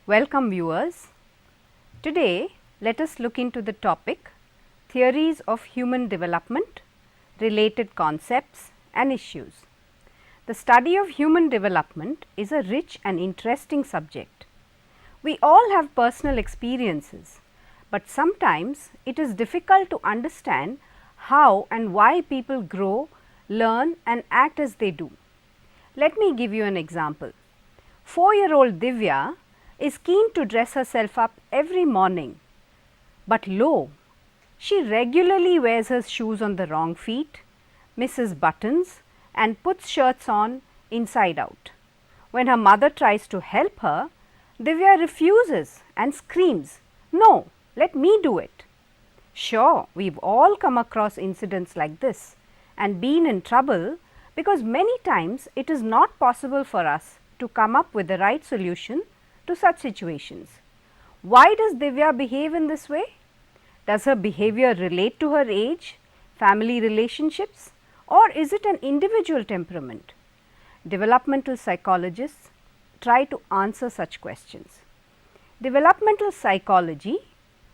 Welcome viewers. Today let us look into the topic theories of human development, related concepts and issues. The study of human development is a rich and interesting subject. We all have personal experiences, but sometimes it is difficult to understand how and why people grow, learn and act as they do. Let me give you an example. 4-year-old Divya is keen to dress herself up every morning, but lo, she regularly wears her shoes on the wrong feet, misses buttons and puts shirts on inside out. When her mother tries to help her, Divya refuses and screams, "No, let me do it." Sure, we've all come across incidents like this and been in trouble because many times it is not possible for us to come up with the right solution to such situations. Why does Divya behave in this way? Does her behavior relate to her age, family relationships, or is it an individual temperament? Developmental psychologists try to answer such questions. Developmental psychology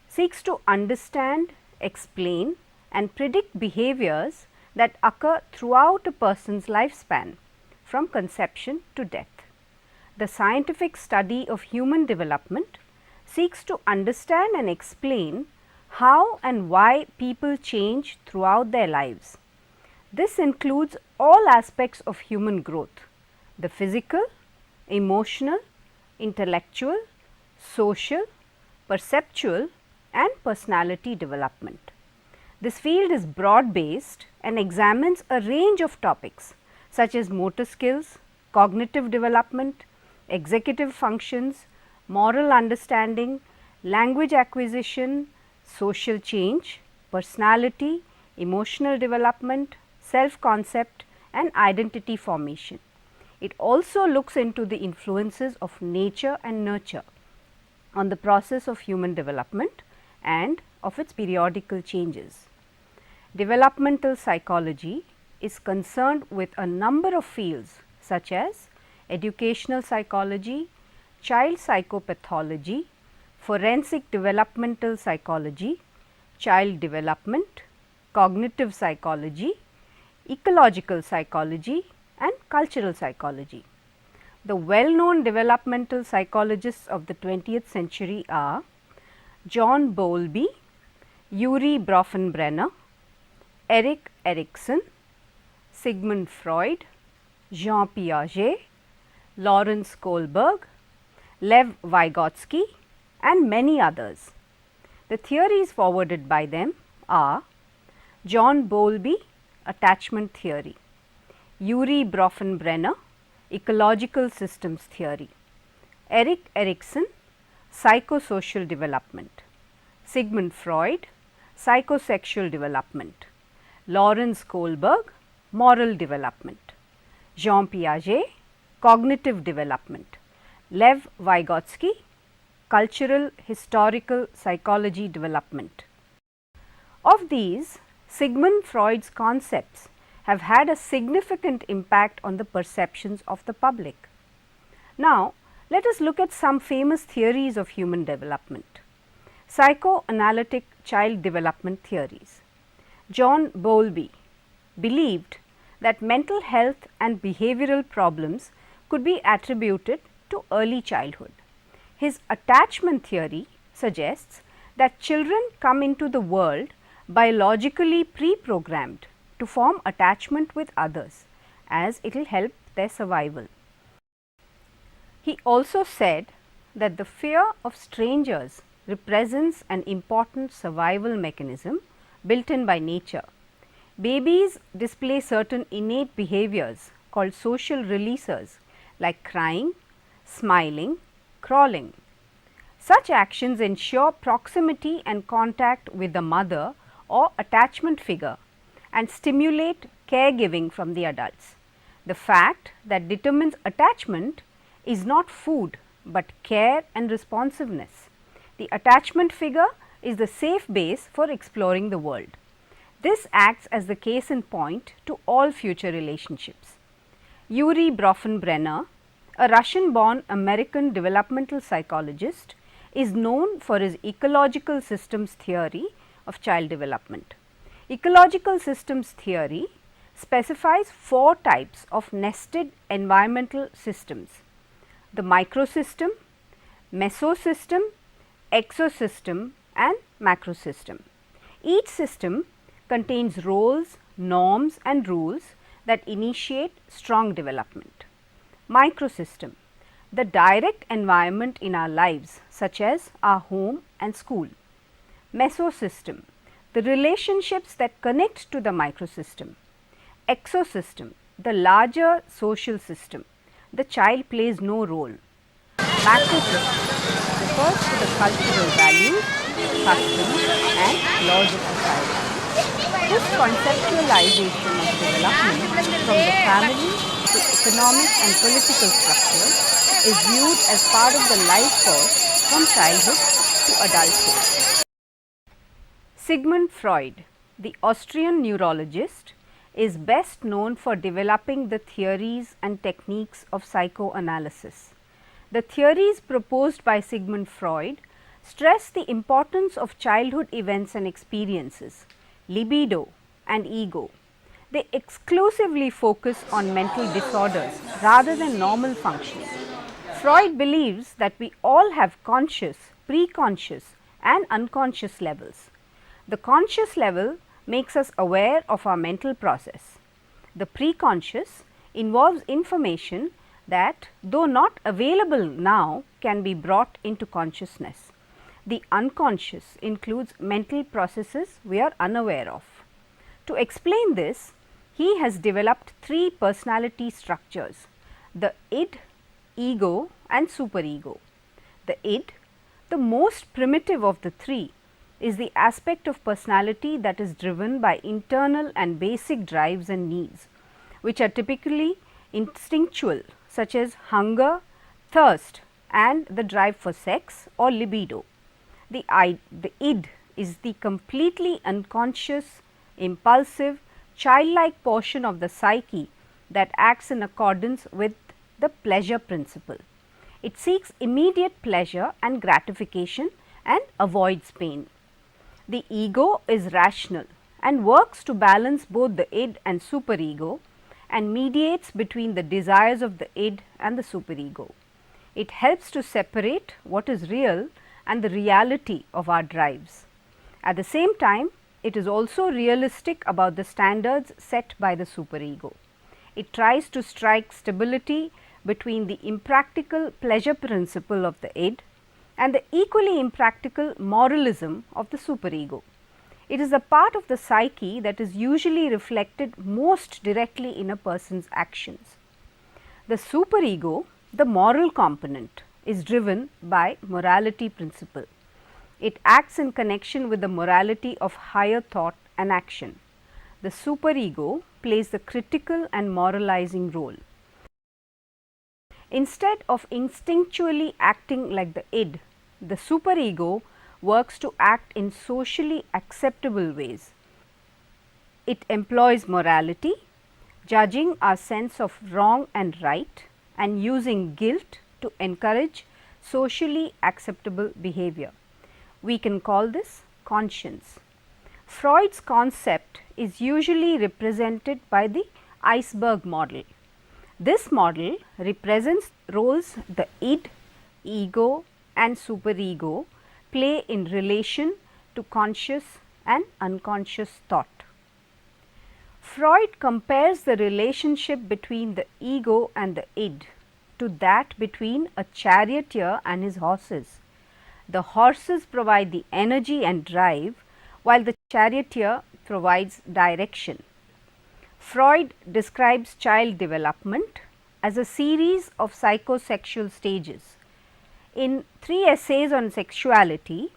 seeks to understand, explain and predict behaviors that occur throughout a person's lifespan from conception to death. The scientific study of human development seeks to understand and explain how and why people change throughout their lives. This includes all aspects of human growth: the physical, emotional, intellectual, social, perceptual and personality development. This field is broad based and examines a range of topics such as motor skills, cognitive development, executive functions, moral understanding, language acquisition, social change, personality, emotional development, self-concept and identity formation. It also looks into the influences of nature and nurture on the process of human development and of its periodical changes. Developmental psychology is concerned with a number of fields such as educational psychology, child psychopathology, forensic developmental psychology, child development, cognitive psychology, ecological psychology and cultural psychology. The well-known developmental psychologists of the 20th century are John Bowlby, Yuri Bronfenbrenner, Erik Erikson, Sigmund Freud, Jean Piaget, Lawrence Kohlberg, Lev Vygotsky and many others. The theories forwarded by them are John Bowlby, attachment theory; Yuri Bronfenbrenner, ecological systems theory; Erik Erikson, psychosocial development; Sigmund Freud, psychosexual development; Lawrence Kohlberg, moral development; Jean Piaget, cognitive development; Lev Vygotsky, cultural historical psychology development. Of these, Sigmund Freud's concepts have had a significant impact on the perceptions of the public. Now, let us look at some famous theories of human development. Psychoanalytic child development theories. John Bowlby believed that mental health and behavioral problems could be attributed to early childhood. His attachment theory suggests that children come into the world biologically pre-programmed to form attachment with others, as it will help their survival. He also said that the fear of strangers represents an important survival mechanism built in by nature. Babies display certain innate behaviors called social releasers like crying, smiling, crawling. Such actions ensure proximity and contact with the mother or attachment figure and stimulate caregiving from the adults. The fact that determines attachment is not food but care and responsiveness. The attachment figure is the safe base for exploring the world. This acts as the case in point to all future relationships. Yuri Bronfenbrenner, a Russian-born American developmental psychologist, is known for his ecological systems theory of child development. Ecological systems theory specifies 4 types of nested environmental systems: the microsystem, mesosystem, exosystem and macrosystem. Each system contains roles, norms and rules that initiate strong development. Microsystem, the direct environment in our lives such as our home and school. Mesosystem, the relationships that connect to the microsystem. Exosystem, the larger social system. The child plays no role. Macrosystem refers to the cultural values, customs and laws of society. This conceptualization of development from the family to economic and political structures is viewed as part of the life course from childhood to adulthood. Sigmund Freud, the Austrian neurologist, is best known for developing the theories and techniques of psychoanalysis. The theories proposed by Sigmund Freud stress the importance of childhood events and experiences, libido and ego. They exclusively focus on mental disorders rather than normal functioning. Freud believes that we all have conscious, preconscious and unconscious levels. The conscious level makes us aware of our mental process. The preconscious involves information that, though not available now, can be brought into consciousness. The unconscious includes mental processes we are unaware of. To explain this, he has developed 3 personality structures: the id, ego and superego. The id, the most primitive of the 3, is the aspect of personality that is driven by internal and basic drives and needs, which are typically instinctual, such as hunger, thirst and the drive for sex or libido. The id is the completely unconscious, impulsive, childlike portion of the psyche that acts in accordance with the pleasure principle. It seeks immediate pleasure and gratification and avoids pain. The ego is rational and works to balance both the id and superego and mediates between the desires of the id and the superego. It helps to separate what is real and the reality of our drives. At the same time, it is also realistic about the standards set by the superego. It tries to strike stability between the impractical pleasure principle of the id and the equally impractical moralism of the superego. It is a part of the psyche that is usually reflected most directly in a person's actions. The superego, the moral component, is driven by morality principle. It acts in connection with the morality of higher thought and action. The superego plays the critical and moralizing role. Instead of instinctually acting like the id, the superego works to act in socially acceptable ways. It employs morality, judging our sense of wrong and right, and using guilt to encourage socially acceptable behavior. We can call this conscience. Freud's concept is usually represented by the iceberg model. This model represents roles the id, ego and superego play in relation to conscious and unconscious thought. Freud compares the relationship between the ego and the id to that between a charioteer and his horses. The horses provide the energy and drive, while the charioteer provides direction. Freud describes child development as a series of psychosexual stages. In 3 essays on sexuality,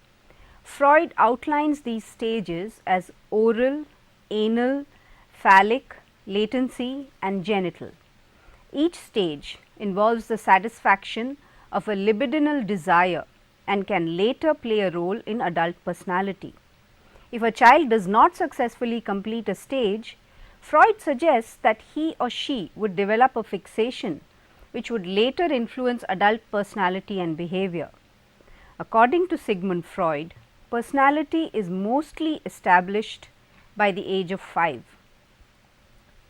Freud outlines these stages as oral, anal, phallic, latency and genital. Each stage involves the satisfaction of a libidinal desire and can later play a role in adult personality. If a child does not successfully complete a stage, Freud suggests that he or she would develop a fixation which would later influence adult personality and behavior. According to Sigmund Freud, personality is mostly established by the age of 5.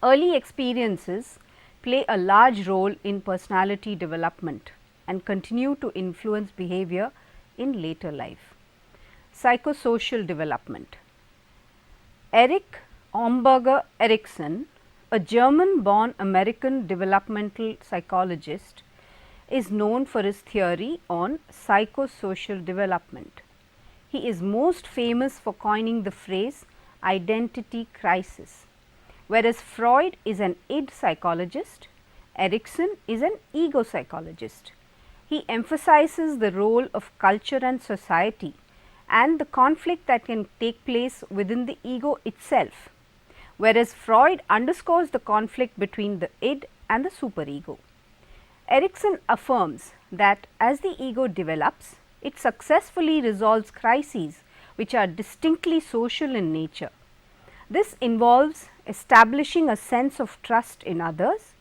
Early experiences play a large role in personality development and continue to influence behavior in later life. Psychosocial development. Erich Homburger Erikson, a German-born American developmental psychologist, is known for his theory on psychosocial development. He is most famous for coining the phrase identity crisis. Whereas Freud is an id psychologist, Erikson is an ego psychologist. He emphasizes the role of culture and society and the conflict that can take place within the ego itself, whereas Freud underscores the conflict between the id and the superego. Erikson affirms that as the ego develops, it successfully resolves crises which are distinctly social in nature. This involves establishing a sense of trust in others,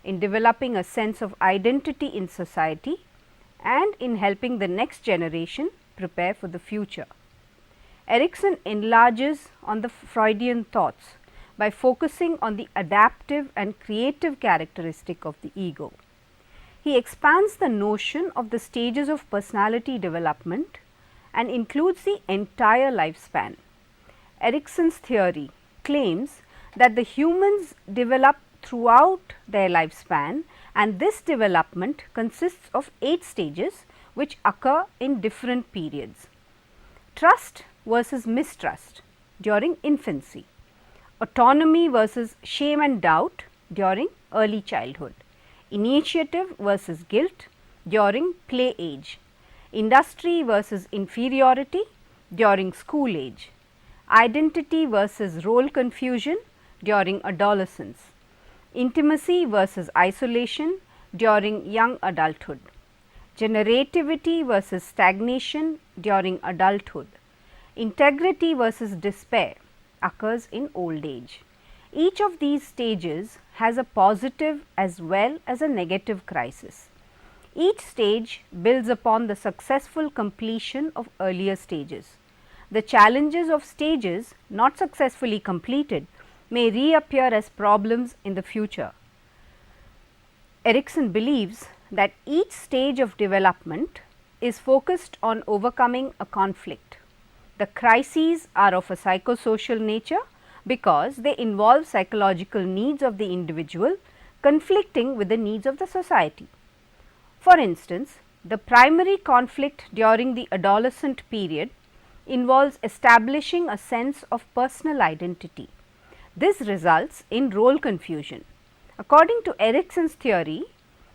in developing a sense of identity in society, and in helping the next generation prepare for the future. Erikson enlarges on the Freudian thoughts by focusing on the adaptive and creative characteristic of the ego. He expands the notion of the stages of personality development and includes the entire lifespan. Erikson's theory claims that the humans develop throughout their lifespan, and this development consists of 8 stages which occur in different periods. Trust versus mistrust during infancy, autonomy versus shame and doubt during early childhood, initiative versus guilt during play age, industry versus inferiority during school age, identity versus role confusion during adolescence, intimacy versus isolation during young adulthood, generativity versus stagnation during adulthood, integrity versus despair occurs in old age. Each of these stages has a positive as well as a negative crisis. Each stage builds upon the successful completion of earlier stages. The challenges of stages not successfully completed may reappear as problems in the future. Erikson believes that each stage of development is focused on overcoming a conflict. The crises are of a psychosocial nature because they involve psychological needs of the individual conflicting with the needs of the society. For instance, the primary conflict during the adolescent period involves establishing a sense of personal identity. This results in role confusion. According to Erikson's theory,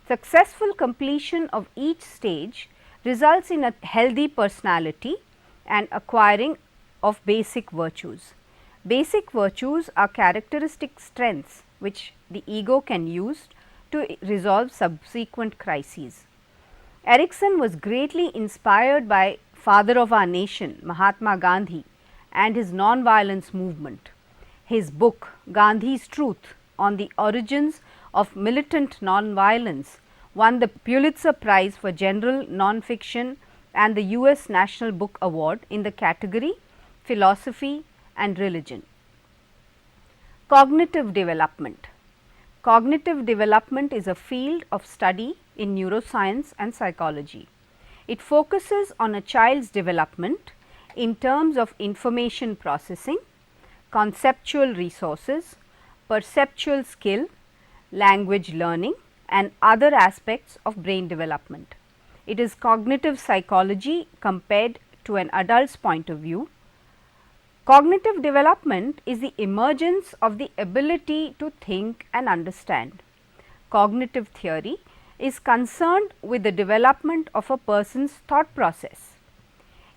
successful completion of each stage results in a healthy personality and acquiring of basic virtues. Basic virtues are characteristic strengths which the ego can use to resolve subsequent crises. Erikson was greatly inspired by father of our nation, Mahatma Gandhi, and his non-violence movement. His book, Gandhi's Truth on the Origins of Militant Non-Violence, won the Pulitzer Prize for General Nonfiction and the US National Book Award in the category Philosophy and Religion. Cognitive development. Cognitive development is a field of study in neuroscience and psychology. It focuses on a child's development in terms of information processing, conceptual resources, perceptual skill, language learning, and other aspects of brain development. It is cognitive psychology compared to an adult's point of view. Cognitive development is the emergence of the ability to think and understand. Cognitive theory is concerned with the development of a person's thought process.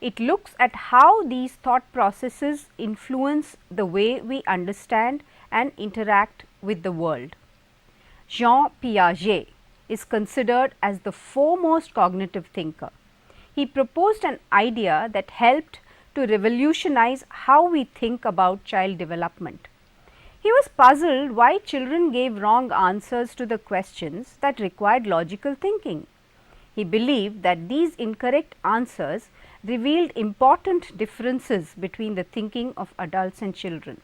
It looks at how these thought processes influence the way we understand and interact with the world. Jean Piaget is considered as the foremost cognitive thinker. He proposed an idea that helped to revolutionize how we think about child development. He was puzzled why children gave wrong answers to the questions that required logical thinking. He believed that these incorrect answers revealed important differences between the thinking of adults and children.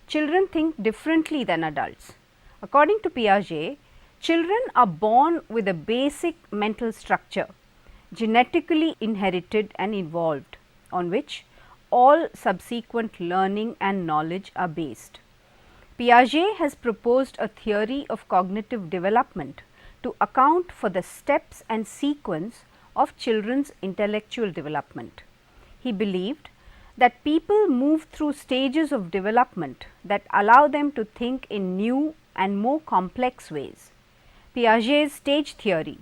Children think differently than adults. According to Piaget, children are born with a basic mental structure, genetically inherited and evolved, on which all subsequent learning and knowledge are based. Piaget has proposed a theory of cognitive development to account for the steps and sequence of children's intellectual development. He believed that people move through stages of development that allow them to think in new and more complex ways. Piaget's stage theory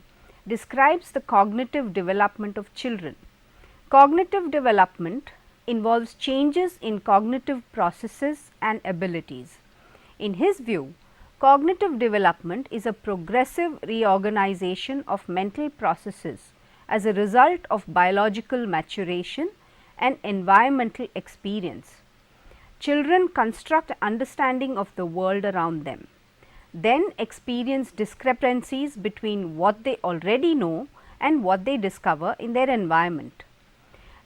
describes the cognitive development of children. Cognitive development involves changes in cognitive processes and abilities. In his view, cognitive development is a progressive reorganization of mental processes as a result of biological maturation and environmental experience. Children construct understanding of the world around them, then experience discrepancies between what they already know and what they discover in their environment.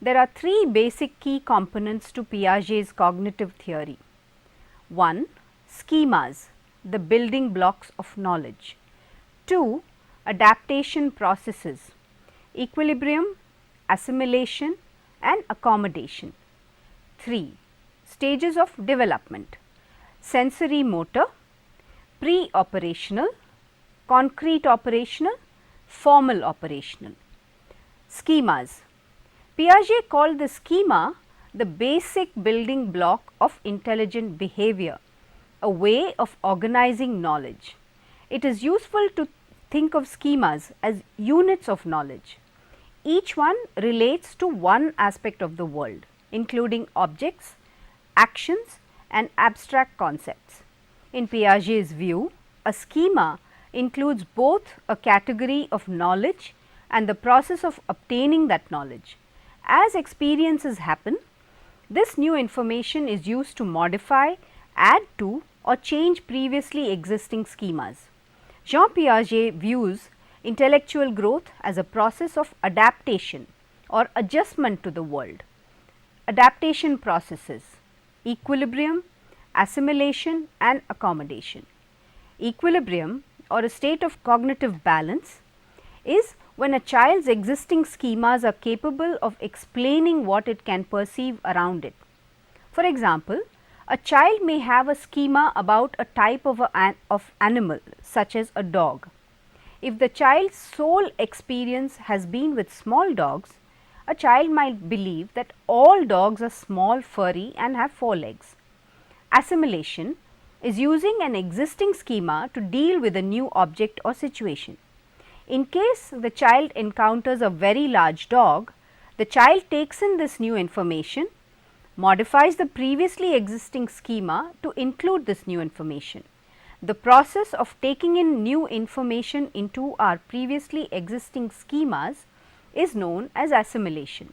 There are three basic key components to Piaget's cognitive theory. 1. Schemas, the building blocks of knowledge. 2. Adaptation processes, equilibrium, assimilation and accommodation. 3. Stages of development, sensory motor, pre-operational, concrete operational, formal operational. Schemas. Piaget called the schema the basic building block of intelligent behavior, a way of organizing knowledge. It is useful to think of schemas as units of knowledge. Each one relates to one aspect of the world, including objects, actions and abstract concepts. In Piaget's view, a schema includes both a category of knowledge and the process of obtaining that knowledge. As experiences happen, this new information is used to modify, add to or change previously existing schemas. Jean Piaget views intellectual growth as a process of adaptation or adjustment to the world. Adaptation processes, equilibrium, assimilation and accommodation. Equilibrium or a state of cognitive balance is when a child's existing schemas are capable of explaining what it can perceive around it. For example, a child may have a schema about a type of animal such as a dog. If the child's sole experience has been with small dogs, a child might believe that all dogs are small, furry and have 4 legs. Assimilation is using an existing schema to deal with a new object or situation. In case the child encounters a very large dog, the child takes in this new information, modifies the previously existing schema to include this new information. The process of taking in new information into our previously existing schemas is known as assimilation.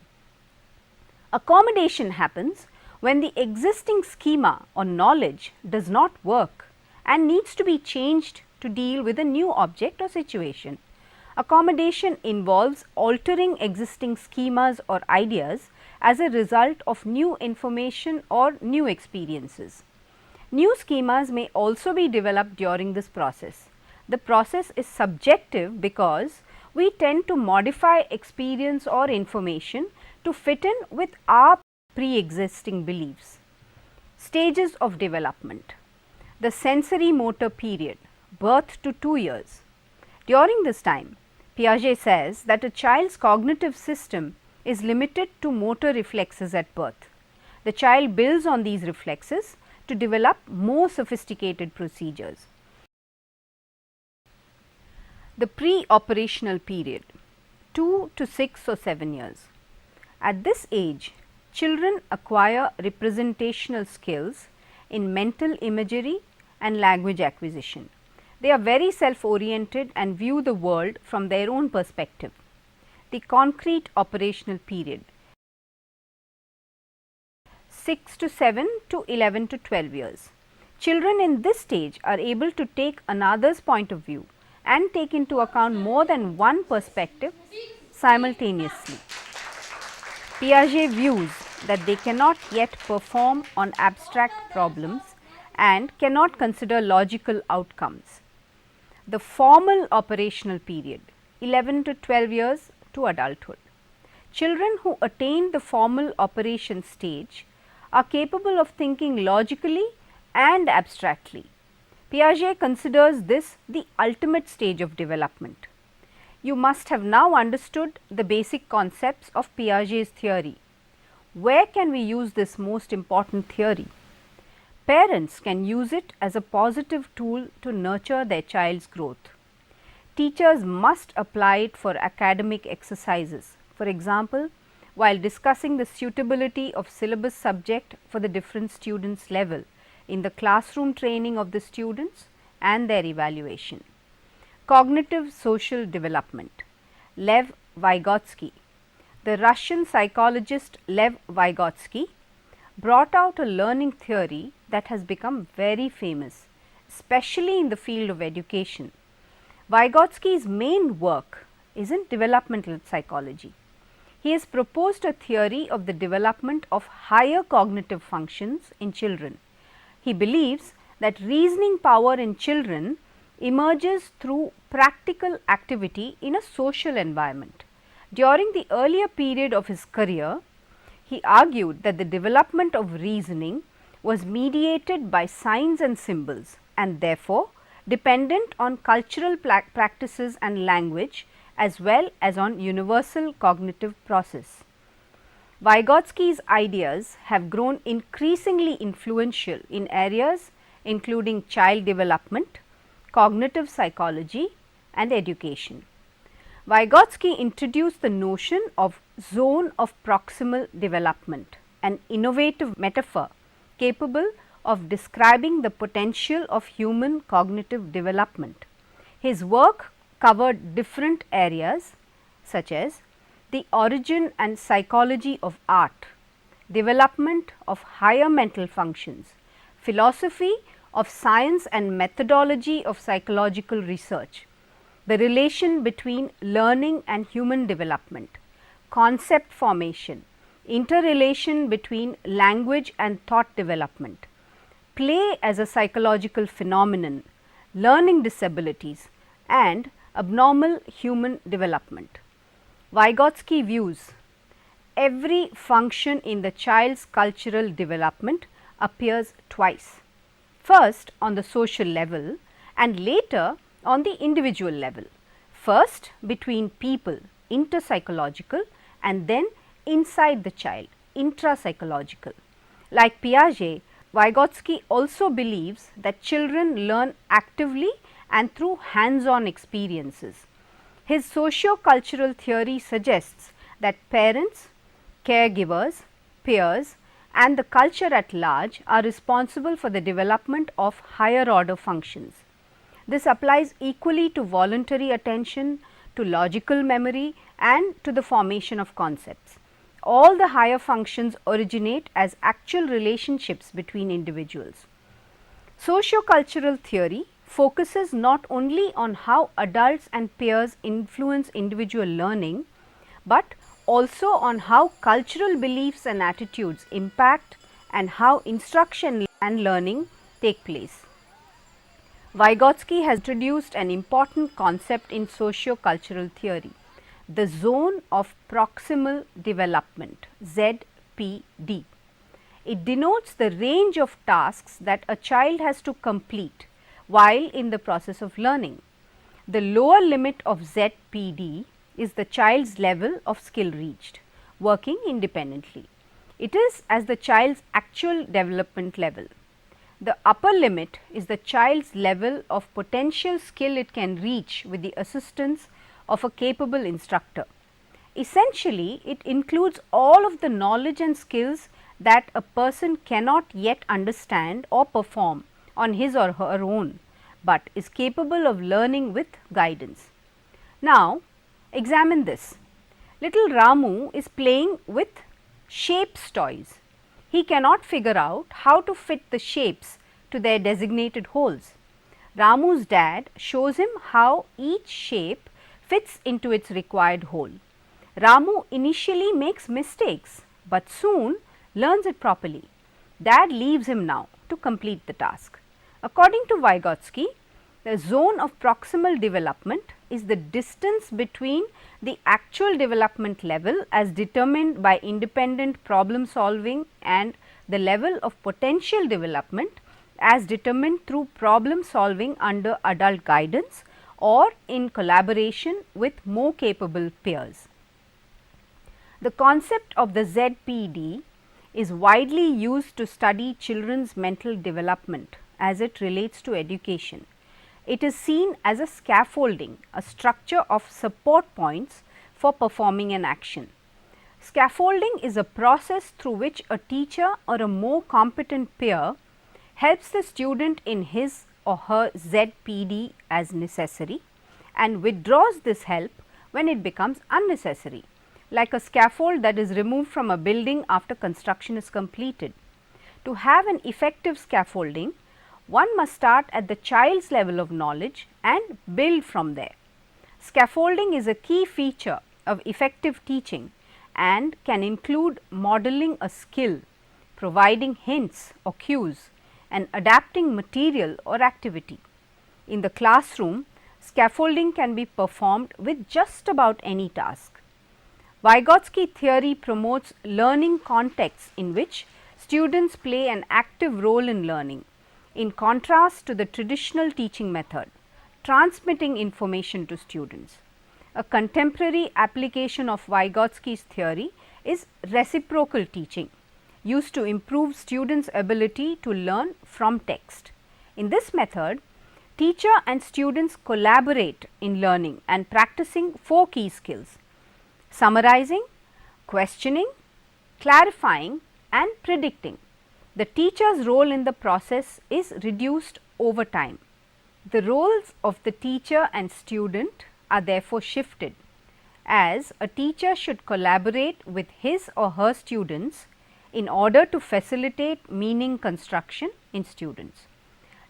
Accommodation happens when the existing schema or knowledge does not work and needs to be changed to deal with a new object or situation. Accommodation involves altering existing schemas or ideas as a result of new information or new experiences. New schemas may also be developed during this process. The process is subjective because we tend to modify experience or information to fit in with our pre-existing beliefs. Stages of development. The sensory motor period, birth to 2 years. During this time, Piaget says that a child's cognitive system is limited to motor reflexes at birth. The child builds on these reflexes to develop more sophisticated procedures. The pre-operational period, 2 to 6 or 7 years. At this age, children acquire representational skills in mental imagery and language acquisition. They are very self-oriented and view the world from their own perspective. The concrete operational period, 6 to 7 to 11 to 12 years. Children in this stage are able to take another's point of view and take into account more than one perspective simultaneously. Piaget views that they cannot yet perform on abstract problems and cannot consider logical outcomes. The formal operational period, 11 to 12 years to adulthood. Children who attain the formal operation stage are capable of thinking logically and abstractly. Piaget considers this the ultimate stage of development. You must have now understood the basic concepts of Piaget's theory. Where can we use this most important theory? Parents can use it as a positive tool to nurture their child's growth. Teachers must apply it for academic exercises. For example, while discussing the suitability of syllabus subject for the different students' level in the classroom training of the students and their evaluation. Cognitive social development. Lev Vygotsky. The Russian psychologist Lev Vygotsky brought out a learning theory that has become very famous, especially in the field of education. Vygotsky's main work is in developmental psychology. He has proposed a theory of the development of higher cognitive functions in children. He believes that reasoning power in children emerges through practical activity in a social environment. During the earlier period of his career, he argued that the development of reasoning was mediated by signs and symbols and therefore dependent on cultural practices and language as well as on universal cognitive process. Vygotsky's ideas have grown increasingly influential in areas including child development, cognitive psychology and education. Vygotsky introduced the notion of zone of proximal development, an innovative metaphor capable of describing the potential of human cognitive development. His work covered different areas such as the origin and psychology of art, development of higher mental functions, philosophy of science and methodology of psychological research, the relation between learning and human development, concept formation, interrelation between language and thought development, play as a psychological phenomenon, learning disabilities and abnormal human development. Vygotsky views every function in the child's cultural development appears twice, first on the social level and later on the individual level, first between people, interpsychological, and then inside the child, intrapsychological. Like Piaget, Vygotsky also believes that children learn actively and through hands-on experiences. His socio-cultural theory suggests that parents, caregivers, peers and the culture at large are responsible for the development of higher order functions. This applies equally to voluntary attention, to logical memory and to the formation of concepts. All the higher functions originate as actual relationships between individuals. Socio-cultural theory focuses not only on how adults and peers influence individual learning, but also on how cultural beliefs and attitudes impact and how instruction and learning take place. Vygotsky has introduced an important concept in socio-cultural theory, the zone of proximal development, ZPD. It denotes the range of tasks that a child has to complete while in the process of learning. The lower limit of ZPD is the child's level of skill reached, working independently. It is as the child's actual development level. The upper limit is the child's level of potential skill it can reach with the assistance of a capable instructor. Essentially, it includes all of the knowledge and skills that a person cannot yet understand or perform on his or her own, but is capable of learning with guidance. Now, examine this. Little Ramu is playing with shapes toys. He cannot figure out how to fit the shapes to their designated holes. Ramu's dad shows him how each shape fits into its required hole. Ramu initially makes mistakes, but soon learns it properly. Dad leaves him now to complete the task. According to Vygotsky, the zone of proximal development is the distance between the actual development level as determined by independent problem solving and the level of potential development as determined through problem solving under adult guidance or in collaboration with more capable peers. The concept of the ZPD is widely used to study children's mental development as it relates to education. It is seen as a scaffolding, a structure of support points for performing an action. Scaffolding is a process through which a teacher or a more competent peer helps the student in his or her ZPD as necessary and withdraws this help when it becomes unnecessary, like a scaffold that is removed from a building after construction is completed. To have an effective scaffolding, one must start at the child's level of knowledge and build from there. Scaffolding is a key feature of effective teaching and can include modeling a skill, providing hints or cues, and adapting material or activity. In the classroom, scaffolding can be performed with just about any task. Vygotsky theory promotes learning contexts in which students play an active role in learning, in contrast to the traditional teaching method, transmitting information to students. A contemporary application of Vygotsky's theory is reciprocal teaching, used to improve students' ability to learn from text. In this method, teacher and students collaborate in learning and practicing 4 key skills: summarizing, questioning, clarifying, and predicting. The teacher's role in the process is reduced over time. The roles of the teacher and student are therefore shifted, as a teacher should collaborate with his or her students in order to facilitate meaning construction in students.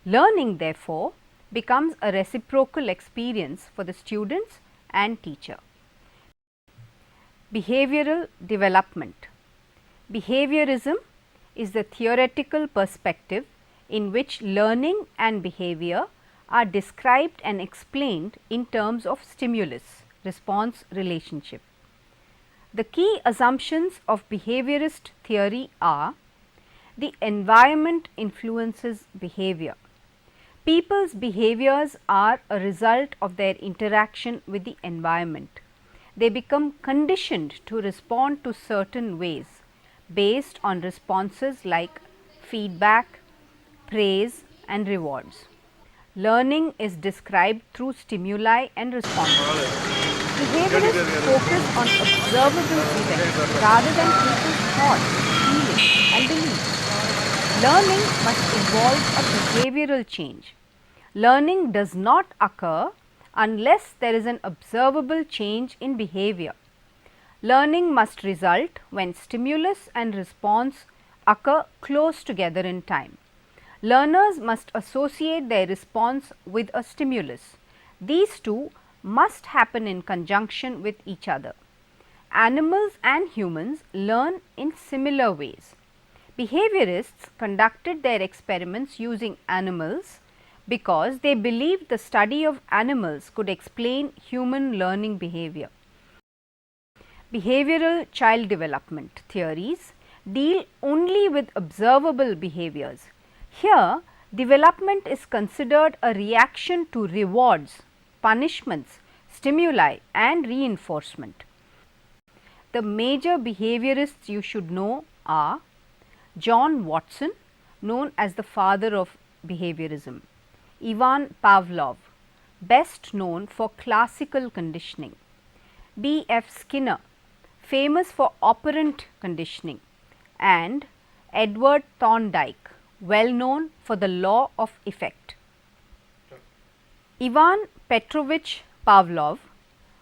Learning therefore becomes a reciprocal experience for the students and teacher. Behavioral development. Behaviorism is the theoretical perspective in which learning and behavior are described and explained in terms of stimulus-response relationship. The key assumptions of behaviorist theory are: the environment influences behavior. People's behaviors are a result of their interaction with the environment. They become conditioned to respond to certain ways based on responses like feedback, praise, and rewards. Learning is described through stimuli and responses. Behaviorists focus on observable events rather than people's thoughts, feelings, and beliefs. Learning must involve a behavioral change. Learning does not occur unless there is an observable change in behavior. Learning must result when stimulus and response occur close together in time. Learners must associate their response with a stimulus. These two must happen in conjunction with each other. Animals and humans learn in similar ways. Behaviorists conducted their experiments using animals because they believed the study of animals could explain human learning behavior. Behavioral child development theories deal only with observable behaviors. Here, development is considered a reaction to rewards, punishments, stimuli, and reinforcement. The major behaviorists you should know are John Watson, known as the father of behaviorism; Ivan Pavlov, best known for classical conditioning; B. F. Skinner, famous for operant conditioning; and Edward Thorndike, well known for the law of effect. Ivan Petrovich Pavlov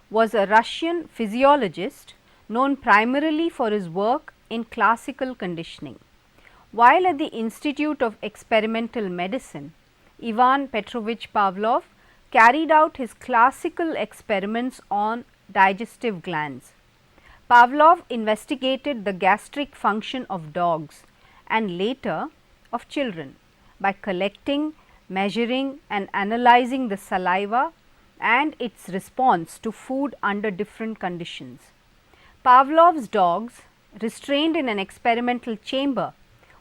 was a Russian physiologist known primarily for his work in classical conditioning. While at the Institute of Experimental Medicine, Ivan Petrovich Pavlov carried out his classical experiments on digestive glands. Pavlov investigated the gastric function of dogs and later of children by collecting, measuring and analyzing the saliva and its response to food under different conditions. Pavlov's dogs, restrained in an experimental chamber,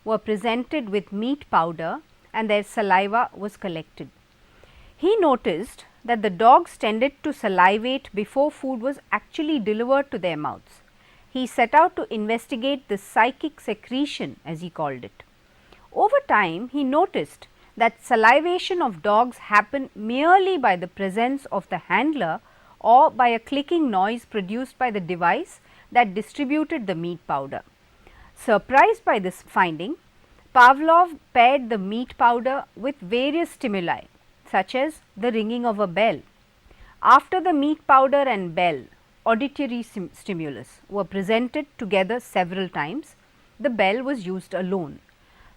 were presented with meat powder and their saliva was collected. He noticed that the dogs tended to salivate before food was actually delivered to their mouths. He set out to investigate the psychic secretion, as he called it. Over time, he noticed that salivation of dogs happened merely by the presence of the handler or by a clicking noise produced by the device that distributed the meat powder. Surprised by this finding, Pavlov paired the meat powder with various stimuli such as the ringing of a bell. After the meat powder and bell, auditory stimulus were presented together several times. The bell was used alone.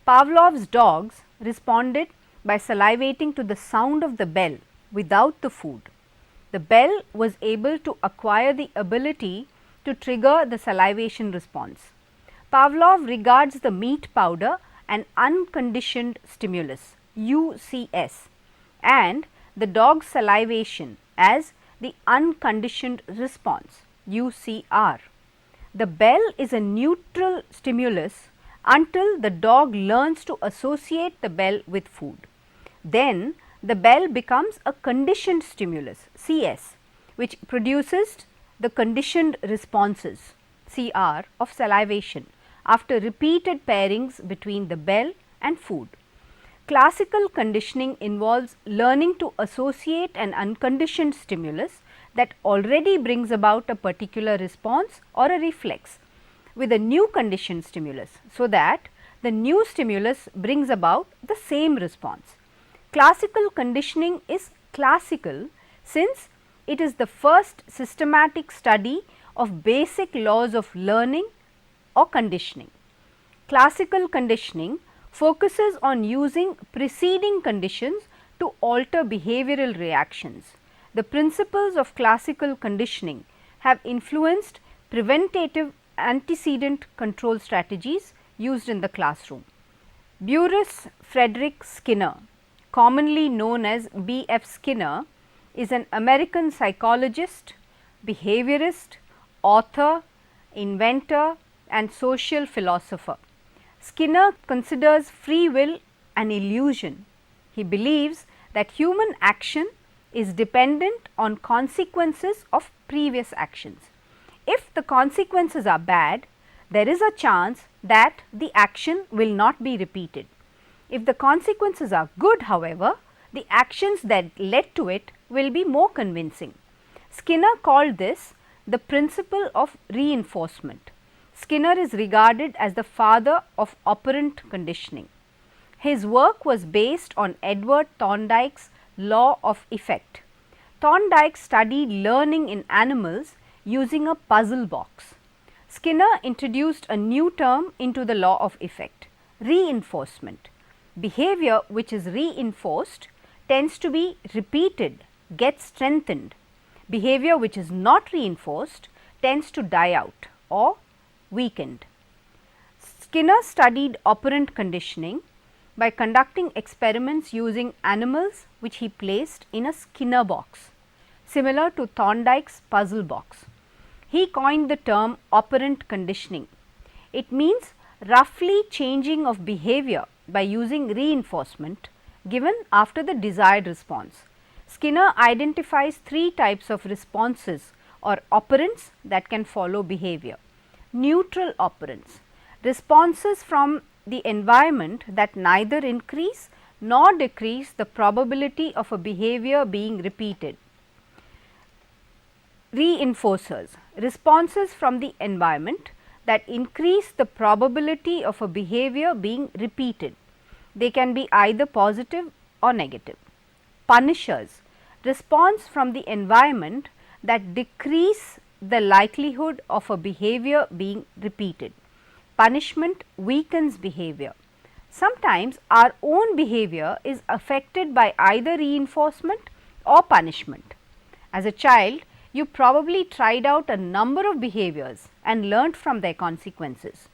Pavlov's dogs responded by salivating to the sound of the bell without the food. The bell was able to acquire the ability to trigger the salivation response. Pavlov regards the meat powder an unconditioned stimulus UCS and the dog's salivation as the unconditioned response UCR. The bell is a neutral stimulus until the dog learns to associate the bell with food. Then the bell becomes a conditioned stimulus CS, which produces the conditioned responses CR of salivation after repeated pairings between the bell and food. Classical conditioning involves learning to associate an unconditioned stimulus that already brings about a particular response or a reflex with a new conditioned stimulus, so that the new stimulus brings about the same response. Classical conditioning is classical since it is the first systematic study of basic laws of learning or conditioning. Classical conditioning focuses on using preceding conditions to alter behavioral reactions. The principles of classical conditioning have influenced preventative antecedent control strategies used in the classroom. Boris Frederick Skinner, commonly known as B.F. Skinner, is an American psychologist, behaviorist, author, inventor and social philosopher. Skinner considers free will an illusion. He believes that human action is dependent on consequences of previous actions. If the consequences are bad, there is a chance that the action will not be repeated. If the consequences are good, however, the actions that led to it will be more convincing. Skinner called this the principle of reinforcement. Skinner is regarded as the father of operant conditioning. His work was based on Edward Thorndike's law of effect. Thorndike studied learning in animals using a puzzle box. Skinner introduced a new term into the law of effect, reinforcement. Behavior which is reinforced tends to be repeated, gets strengthened. Behavior which is not reinforced tends to die out or weakened. Skinner studied operant conditioning by conducting experiments using animals which he placed in a Skinner box, similar to Thorndike's puzzle box. He coined the term operant conditioning. It means roughly changing of behavior by using reinforcement given after the desired response. Skinner identifies three types of responses or operants that can follow behavior. Neutral operants, responses from the environment that neither increase nor decrease the probability of a behavior being repeated. Reinforcers, responses from the environment that increase the probability of a behavior being repeated. They can be either positive or negative. Punishers, response from the environment that decrease the likelihood of a behavior being repeated. Punishment weakens behavior. Sometimes our own behavior is affected by either reinforcement or punishment. As a child, you probably tried out a number of behaviors and learnt from their consequences.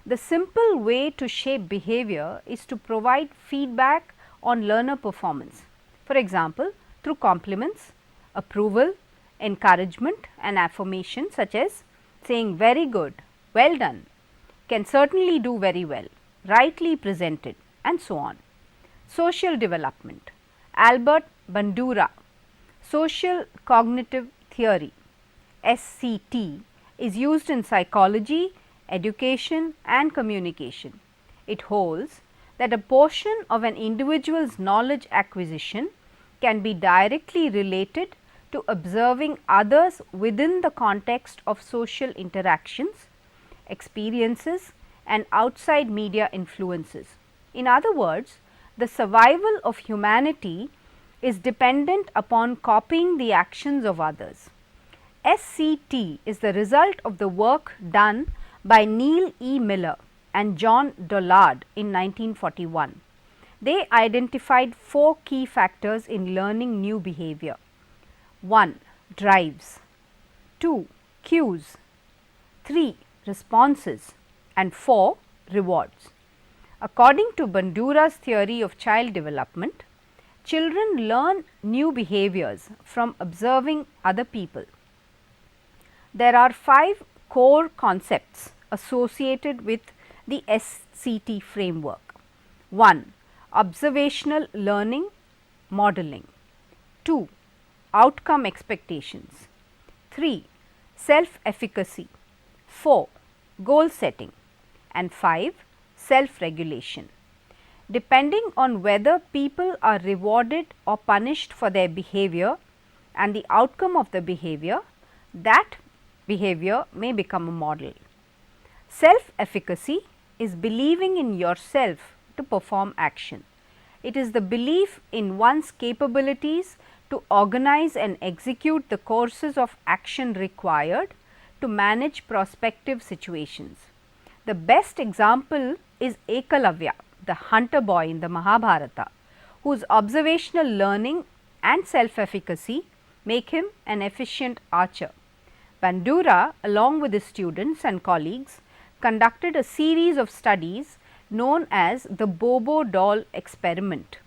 The simple way to shape behavior is to provide feedback on learner performance. For example, through compliments, approval, encouragement and affirmation such as saying very good, well done, can certainly do very well, rightly presented and so on. Social development. Albert Bandura, Social Cognitive Theory (SCT) is used in psychology, education and communication. It holds that a portion of an individual's knowledge acquisition can be directly related to observing others within the context of social interactions, experiences and outside media influences. In other words, the survival of humanity is dependent upon copying the actions of others. SCT is the result of the work done by Neil E. Miller and John Dollard in 1941. They identified 4 key factors in learning new behavior. 1. Drives, 2. Cues, 3. Responses and 4. Rewards. According to Bandura's theory of child development, children learn new behaviors from observing other people. There are 5 core concepts associated with the SCT framework. 1. Observational learning modeling. 2. Outcome expectations. 3. Self-efficacy. 4. Goal setting. And 5. Self-regulation. Depending on whether people are rewarded or punished for their behavior and the outcome of the behavior, that behavior may become a model. Self-efficacy is believing in yourself to perform action. It is the belief in one's capabilities to organize and execute the courses of action required to manage prospective situations. The best example is Ekalavya, the hunter boy in the Mahabharata, whose observational learning and self-efficacy make him an efficient archer. Bandura, along with his students and colleagues, conducted a series of studies known as the Bobo doll experiment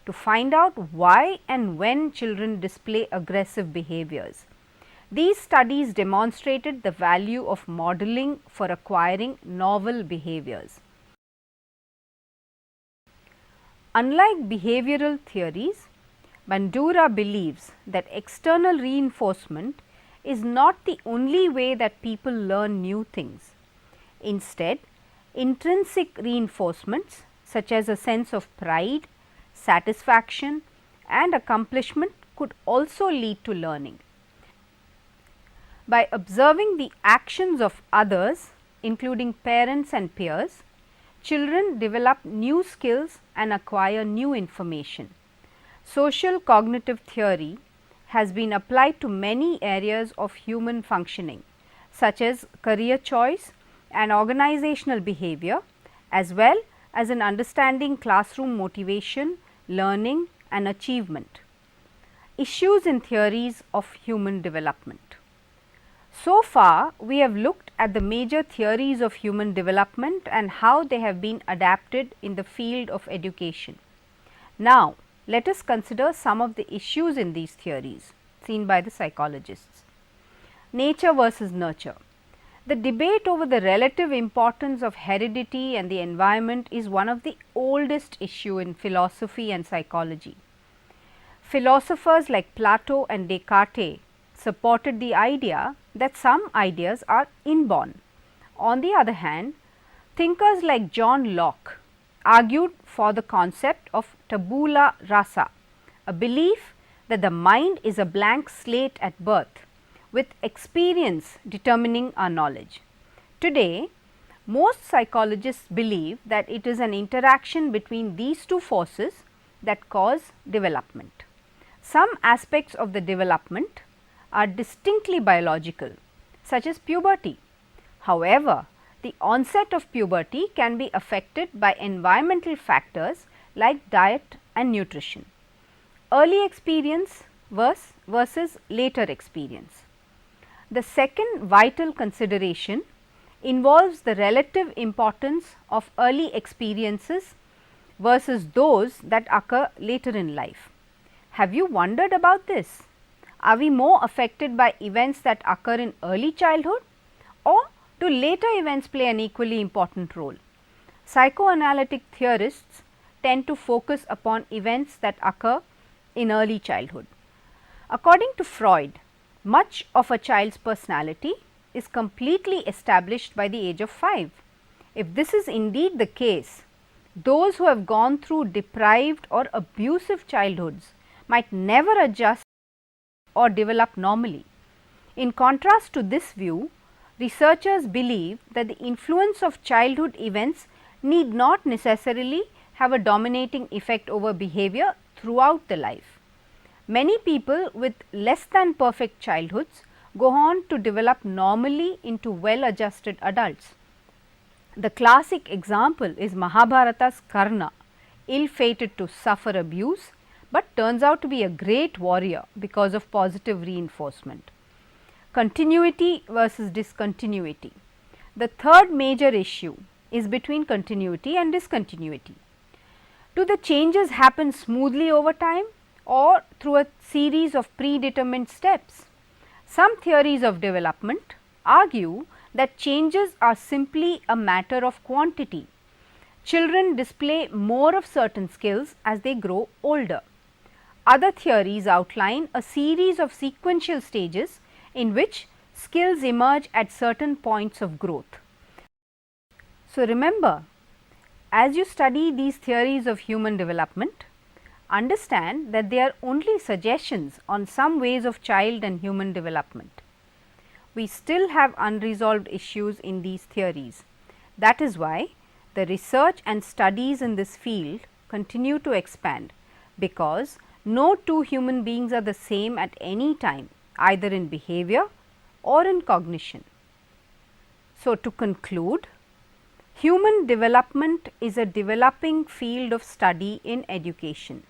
to find out why and when children display aggressive behaviors. These studies demonstrated the value of modeling for acquiring novel behaviors. Unlike behavioral theories, Bandura believes that external reinforcement is not the only way that people learn new things. Instead, intrinsic reinforcements such as a sense of pride, satisfaction and accomplishment could also lead to learning. By observing the actions of others, including parents and peers, children develop new skills and acquire new information. Social cognitive theory has been applied to many areas of human functioning, such as career choice and organizational behavior, as well as in understanding classroom motivation, learning and achievement. Issues in theories of human development. So far, we have looked at the major theories of human development and how they have been adapted in the field of education. Now, let us consider some of the issues in these theories seen by the psychologists. Nature versus nurture. The debate over the relative importance of heredity and the environment is one of the oldest issues in philosophy and psychology. Philosophers like Plato and Descartes supported the idea that some ideas are inborn. On the other hand, thinkers like John Locke argued for the concept of tabula rasa, a belief that the mind is a blank slate at birth, with experience determining our knowledge. Today, most psychologists believe that it is an interaction between these two forces that cause development. Some aspects of the development are distinctly biological, such as puberty. However, the onset of puberty can be affected by environmental factors like diet and nutrition. Early experience versus later experience. The second vital consideration involves the relative importance of early experiences versus those that occur later in life. Have you wondered about this? Are we more affected by events that occur in early childhood, or do later events play an equally important role? Psychoanalytic theorists tend to focus upon events that occur in early childhood. According to Freud, much of a child's personality is completely established by the age of 5. If this is indeed the case, those who have gone through deprived or abusive childhoods might never adjust or develop normally. In contrast to this view, researchers believe that the influence of childhood events need not necessarily have a dominating effect over behavior throughout the life. Many people with less than perfect childhoods go on to develop normally into well-adjusted adults. The classic example is Mahabharata's Karna, ill-fated to suffer abuse, but turns out to be a great warrior because of positive reinforcement. Continuity versus discontinuity. The third major issue is between continuity and discontinuity. Do the changes happen smoothly over time or through a series of predetermined steps? Some theories of development argue that changes are simply a matter of quantity. Children display more of certain skills as they grow older. Other theories outline a series of sequential stages in which skills emerge at certain points of growth. So, remember, as you study these theories of human development, understand that they are only suggestions on some ways of child and human development. We still have unresolved issues in these theories. That is why the research and studies in this field continue to expand, because no two human beings are the same at any time, either in behavior or in cognition. So, to conclude, human development is a developing field of study in education.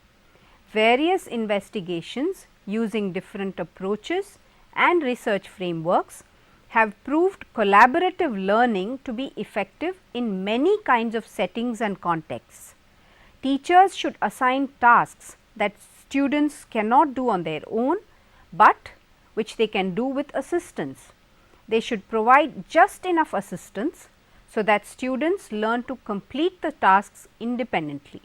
Various investigations using different approaches and research frameworks have proved collaborative learning to be effective in many kinds of settings and contexts. Teachers should assign tasks that students cannot do on their own, but which they can do with assistance. They should provide just enough assistance so that students learn to complete the tasks independently.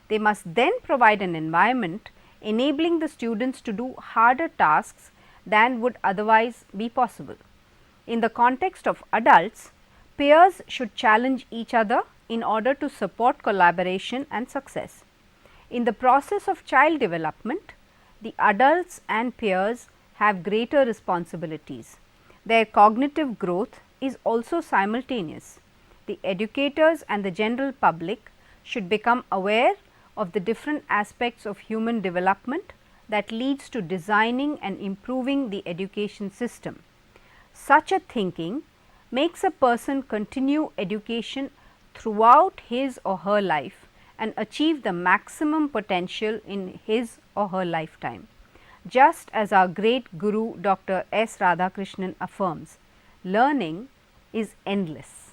They must then provide an environment enabling the students to do harder tasks than would otherwise be possible. In the context of adults, peers should challenge each other in order to support collaboration and success. In the process of child development, the adults and peers have greater responsibilities. Their cognitive growth is also simultaneous. The educators and the general public should become aware of the different aspects of human development that leads to designing and improving the education system. Such a thinking makes a person continue education throughout his or her life and achieve the maximum potential in his or her lifetime. Just as our great Guru Dr. S. Radhakrishnan affirms, learning is endless.